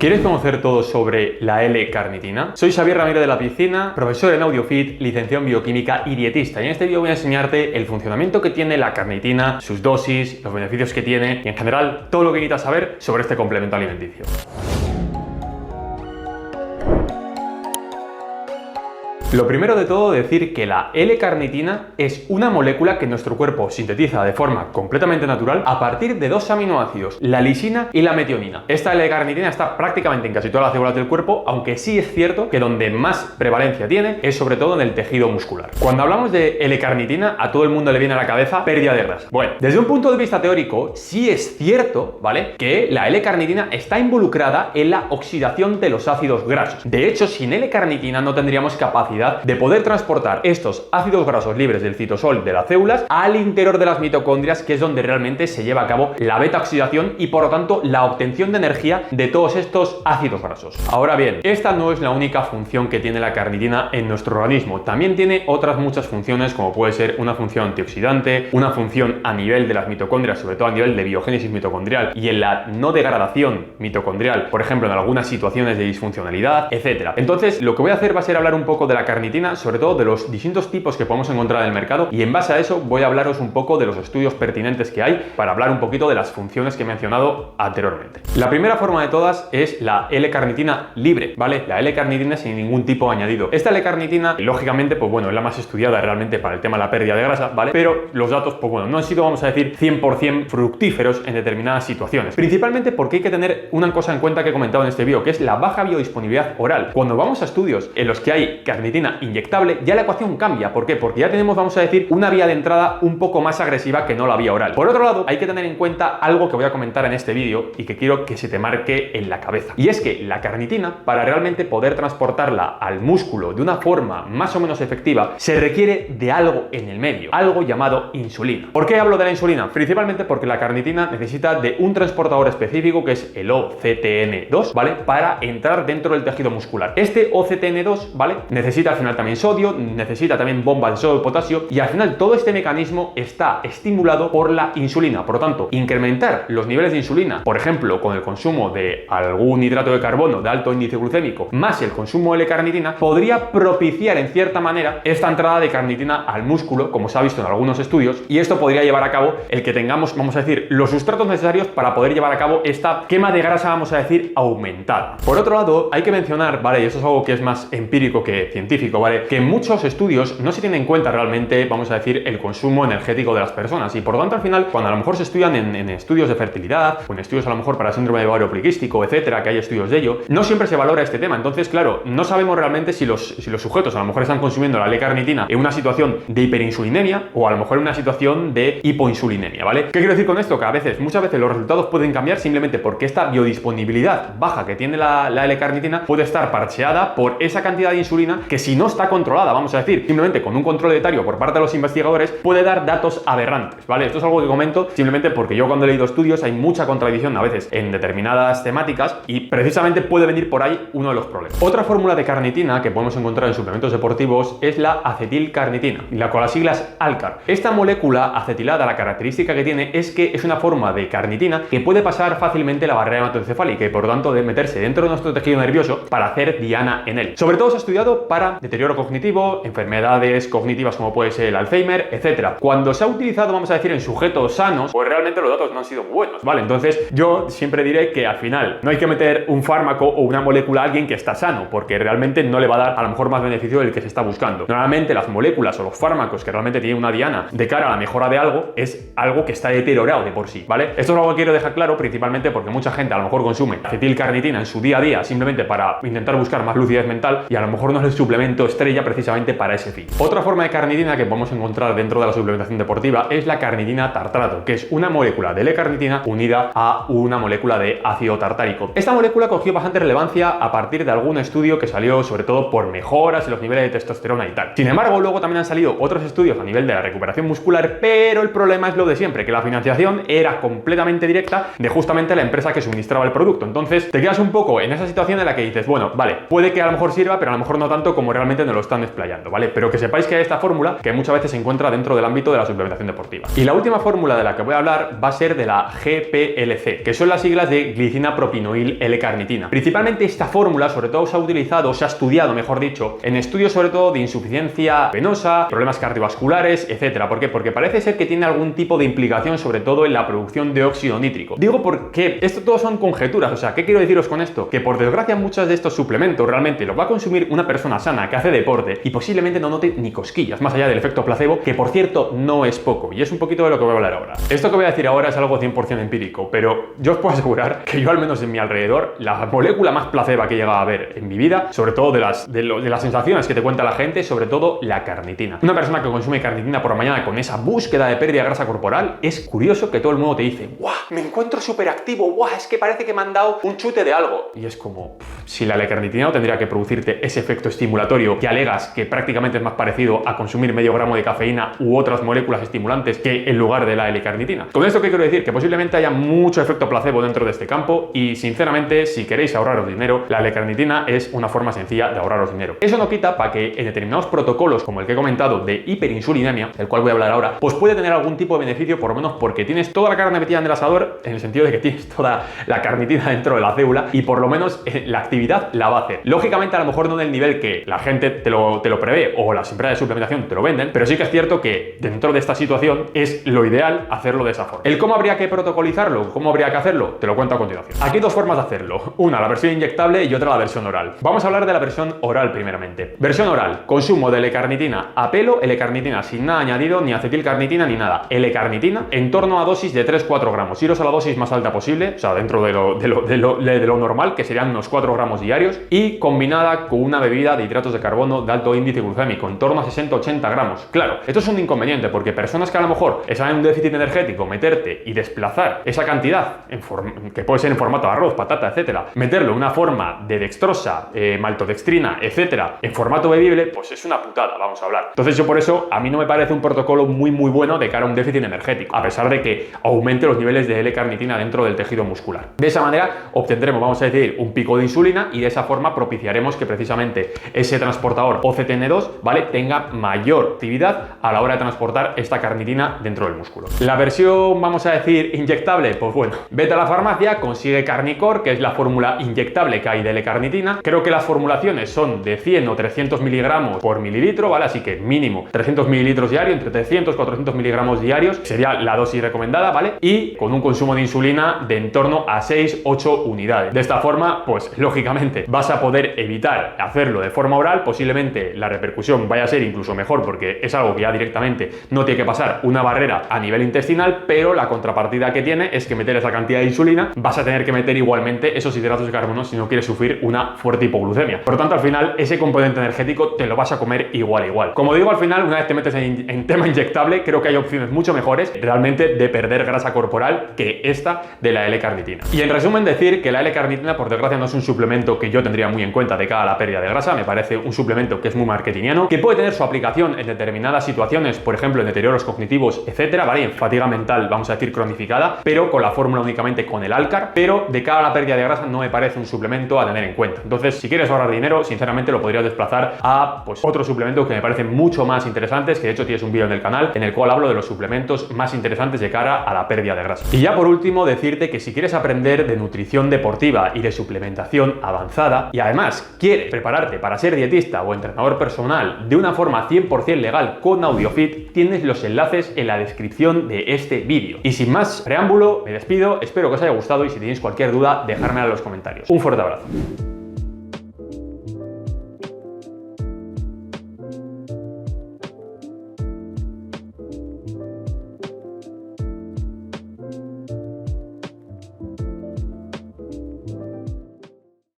¿Quieres conocer todo sobre la L-carnitina? Soy Xavier Ramírez de la Piscina, profesor en AudioFit, licenciado en bioquímica y dietista. Y en este vídeo voy a enseñarte el funcionamiento que tiene la carnitina, sus dosis, los beneficios que tiene y en general todo lo que necesitas saber sobre este complemento alimenticio. Lo primero de todo, decir que la L-carnitina es una molécula que nuestro cuerpo sintetiza de forma completamente natural a partir de dos aminoácidos, la lisina y la metionina. Esta L-carnitina está prácticamente en casi todas las células del cuerpo, aunque sí es cierto que donde más prevalencia tiene es sobre todo en el tejido muscular. Cuando hablamos de L-carnitina, a todo el mundo le viene a la cabeza pérdida de grasa. Bueno, desde un punto de vista teórico, sí es cierto, ¿vale?, que la L-carnitina está involucrada en la oxidación de los ácidos grasos. De hecho, sin L-carnitina no tendríamos capacidad de poder transportar estos ácidos grasos libres del citosol de las células al interior de las mitocondrias, que es donde realmente se lleva a cabo la beta-oxidación y por lo tanto la obtención de energía de todos estos ácidos grasos. Ahora bien, esta no es la única función que tiene la carnitina en nuestro organismo. También tiene otras muchas funciones, como puede ser una función antioxidante, una función a nivel de las mitocondrias, sobre todo a nivel de biogénesis mitocondrial y en la no degradación mitocondrial, por ejemplo en algunas situaciones de disfuncionalidad, etc. Entonces, lo que voy a hacer va a ser hablar un poco de la carnitina, sobre todo de los distintos tipos que podemos encontrar en el mercado, y en base a eso voy a hablaros un poco de los estudios pertinentes que hay para hablar un poquito de las funciones que he mencionado anteriormente. La primera forma de todas es la L-carnitina libre, ¿vale? La L-carnitina sin ningún tipo añadido. Esta L-carnitina, lógicamente, pues bueno, es la más estudiada realmente para el tema de la pérdida de grasa, ¿vale? Pero los datos, pues bueno, no han sido, vamos a decir, 100% fructíferos en determinadas situaciones. Principalmente porque hay que tener una cosa en cuenta que he comentado en este vídeo, que es la baja biodisponibilidad oral. Cuando vamos a estudios en los que hay carnitina inyectable, ya la ecuación cambia. ¿Por qué? Porque ya tenemos, vamos a decir, una vía de entrada un poco más agresiva que no la vía oral. Por otro lado, hay que tener en cuenta algo que voy a comentar en este vídeo y que quiero que se te marque en la cabeza. Y es que la carnitina, para realmente poder transportarla al músculo de una forma más o menos efectiva, se requiere de algo en el medio, algo llamado insulina. ¿Por qué hablo de la insulina? Principalmente porque la carnitina necesita de un transportador específico que es el OCTN2, ¿vale?, para entrar dentro del tejido muscular. Este OCTN2, ¿vale?, necesita al final también sodio, necesita también bombas de sodio y potasio, y al final todo este mecanismo está estimulado por la insulina. Por lo tanto, incrementar los niveles de insulina, por ejemplo, con el consumo de algún hidrato de carbono de alto índice glucémico, más el consumo de L-carnitina, podría propiciar en cierta manera esta entrada de carnitina al músculo, como se ha visto en algunos estudios, y esto podría llevar a cabo el que tengamos, vamos a decir, los sustratos necesarios para poder llevar a cabo esta quema de grasa, vamos a decir, aumentada. Por otro lado, hay que mencionar, ¿vale?, y eso es algo que es más empírico que científico, ¿vale?, que en muchos estudios no se tiene en cuenta realmente, vamos a decir, el consumo energético de las personas, y por lo tanto al final, cuando a lo mejor se estudian en estudios de fertilidad o en estudios a lo mejor para síndrome de ovario poliquístico, etcétera, que hay estudios de ello, no siempre se valora este tema. Entonces, claro, no sabemos realmente si los sujetos a lo mejor están consumiendo la L-carnitina en una situación de hiperinsulinemia o a lo mejor en una situación de hipoinsulinemia, ¿vale? ¿Qué quiero decir con esto? Que muchas veces los resultados pueden cambiar simplemente porque esta biodisponibilidad baja que tiene la L-carnitina puede estar parcheada por esa cantidad de insulina que, si no está controlada, vamos a decir, simplemente con un control etario por parte de los investigadores, puede dar datos aberrantes, ¿vale? Esto es algo que comento simplemente porque yo, cuando he leído estudios, hay mucha contradicción a veces en determinadas temáticas y precisamente puede venir por ahí uno de los problemas. Otra fórmula de carnitina que podemos encontrar en suplementos deportivos es la acetilcarnitina, con las siglas ALCAR. Esta molécula acetilada, la característica que tiene es que es una forma de carnitina que puede pasar fácilmente la barrera hematoencefálica y por lo tanto de meterse dentro de nuestro tejido nervioso para hacer diana en él. Sobre todo se ha estudiado para deterioro cognitivo, enfermedades cognitivas como puede ser el Alzheimer, etcétera. Cuando se ha utilizado, vamos a decir, en sujetos sanos, pues realmente los datos no han sido buenos, ¿vale? Entonces yo siempre diré que al final no hay que meter un fármaco o una molécula a alguien que está sano, porque realmente no le va a dar a lo mejor más beneficio del que se está buscando. Normalmente las moléculas o los fármacos que realmente tienen una diana de cara a la mejora de algo es algo que está deteriorado de por sí, ¿vale? Esto es algo que quiero dejar claro, principalmente porque mucha gente a lo mejor consume acetilcarnitina en su día a día simplemente para intentar buscar más lucidez mental y a lo mejor no es el suplemento estrella precisamente para ese fin. Otra forma de carnitina que podemos encontrar dentro de la suplementación deportiva es la carnitina tartrato, que es una molécula de L-carnitina unida a una molécula de ácido tartárico. Esta molécula cogió bastante relevancia a partir de algún estudio que salió sobre todo por mejoras en los niveles de testosterona y tal. Sin embargo, luego también han salido otros estudios a nivel de la recuperación muscular, pero el problema es lo de siempre, que la financiación era completamente directa de justamente la empresa que suministraba el producto. Entonces te quedas un poco en esa situación en la que dices, bueno, vale, puede que a lo mejor sirva, pero a lo mejor no tanto como como realmente nos lo están desplayando, ¿vale? Pero que sepáis que hay esta fórmula que muchas veces se encuentra dentro del ámbito de la suplementación deportiva. Y la última fórmula de la que voy a hablar va a ser de la GPLC, que son las siglas de glicina propinoil L-carnitina. Principalmente esta fórmula, sobre todo, se ha utilizado, se ha estudiado, mejor dicho, en estudios sobre todo de insuficiencia venosa, problemas cardiovasculares, etcétera. ¿Por qué? Porque parece ser que tiene algún tipo de implicación, sobre todo en la producción de óxido nítrico. Digo porque esto todo son conjeturas, o sea, ¿qué quiero deciros con esto? Que por desgracia muchos de estos suplementos realmente los va a consumir una persona sana que hace deporte y posiblemente no note ni cosquillas, más allá del efecto placebo, que por cierto no es poco, y es un poquito de lo que voy a hablar ahora. Esto que voy a decir ahora es algo 100% empírico, pero yo os puedo asegurar que yo, al menos en mi alrededor, la molécula más placebo que he llegado a ver en mi vida, sobre todo de las sensaciones que te cuenta la gente, sobre todo la carnitina. Una persona que consume carnitina por la mañana con esa búsqueda de pérdida de grasa corporal, es curioso que todo el mundo te dice: ¡guau! Me encuentro súper activo, ¡guau! Es que parece que me han dado un chute de algo. Y es como, si la L-carnitina no tendría que producirte ese efecto estimulatorio que alegas que prácticamente es más parecido a consumir medio gramo de cafeína u otras moléculas estimulantes que en lugar de la L-carnitina. Con esto, ¿qué quiero decir? Que posiblemente haya mucho efecto placebo dentro de este campo y, sinceramente, si queréis ahorraros dinero, la L-carnitina es una forma sencilla de ahorraros dinero. Eso no quita para que en determinados protocolos, como el que he comentado de hiperinsulinemia, del cual voy a hablar ahora, pues puede tener algún tipo de beneficio, por lo menos porque tienes toda la carne metida en el asador, en el sentido de que tienes toda la carnitina dentro de la célula y por lo menos la actividad la va a hacer. Lógicamente, a lo mejor no en el nivel que la gente te lo prevé o las empresas de suplementación te lo venden, pero sí que es cierto que dentro de esta situación es lo ideal hacerlo de esa forma. ¿El cómo habría que protocolizarlo? ¿Cómo habría que hacerlo? Te lo cuento a continuación. Aquí hay dos formas de hacerlo. Una, la versión inyectable, y otra, la versión oral. Vamos a hablar de la versión oral primeramente. Versión oral: consumo de L-carnitina a pelo, L-carnitina sin nada añadido, ni acetilcarnitina ni nada. L-carnitina en torno a dosis de 3-4 gramos. Iros a la dosis más alta posible, o sea, dentro de lo normal, que serían unos 4 gramos diarios, y combinada con una bebida de hidratos de carbono de alto índice glucémico, en torno a 60-80 gramos. Claro, esto es un inconveniente, porque personas que a lo mejor están en un déficit energético, meterte y desplazar esa cantidad, que puede ser en formato de arroz, patata, etcétera, meterlo en una forma de dextrosa, maltodextrina, etcétera, en formato bebible, pues es una putada, vamos a hablar. Entonces yo por eso, a mí no me parece un protocolo muy bueno de cara a un déficit energético, a pesar de que aumente los niveles de L-carnitina dentro del tejido muscular. De esa manera obtendremos, vamos a decir, un pico de insulina y de esa forma propiciaremos que precisamente ese transportador OCTN2, ¿vale?, tenga mayor actividad a la hora de transportar esta carnitina dentro del músculo. La versión, vamos a decir, inyectable, pues bueno, vete a la farmacia, consigue Carnicor, que es la fórmula inyectable que hay de L-carnitina. Creo que las formulaciones son de 100 o 300 miligramos por mililitro, ¿vale? Así que mínimo 300 mililitros diarios, entre 300 y 400 miligramos diarios sería la dosis recomendada, ¿vale? Y con un consumo de insulina de en torno a 6-8 unidades. De esta forma, pues lógicamente vas a poder evitar hacerlo de forma oral. Posiblemente la repercusión vaya a ser incluso mejor, porque es algo que ya directamente no tiene que pasar una barrera a nivel intestinal, pero la contrapartida que tiene es que meter esa cantidad de insulina vas a tener que meter igualmente esos hidratos de carbono si no quieres sufrir una fuerte hipoglucemia. Por lo tanto, al final ese componente energético te lo vas a comer igual. Como digo, al final, una vez te metes en tema inyectable, creo que hay opciones mucho mejores realmente de perder grasa corporal que esta de la L-carnitina. Y en resumen, decir que la L-carnitina, por desgracia, no es un suplemento que yo tendría muy en cuenta de cara a la pérdida de grasa. Me parece un suplemento que es muy marketingiano, que puede tener su aplicación en determinadas situaciones, por ejemplo en deterioros cognitivos, etcétera, ¿vale? En fatiga mental, vamos a decir, cronificada, pero con la fórmula únicamente con el Alcar. Pero de cara a la pérdida de grasa no me parece un suplemento a tener en cuenta. Entonces, si quieres ahorrar dinero, sinceramente lo podrías desplazar a pues otros suplementos que me parecen mucho más interesantes, que de hecho tienes un vídeo en el canal en el cual hablo de los suplementos más interesantes de cara a la pérdida de grasa. Y ya por último, decirte que si quieres aprender de nutrición deportiva y de suplementación avanzada, y además quieres prepararte para ser dietista o entrenador personal de una forma 100% legal con AudioFit, tienes los enlaces en la descripción de este vídeo. Y sin más preámbulo, me despido, espero que os haya gustado y si tenéis cualquier duda, dejármela en los comentarios. Un fuerte abrazo.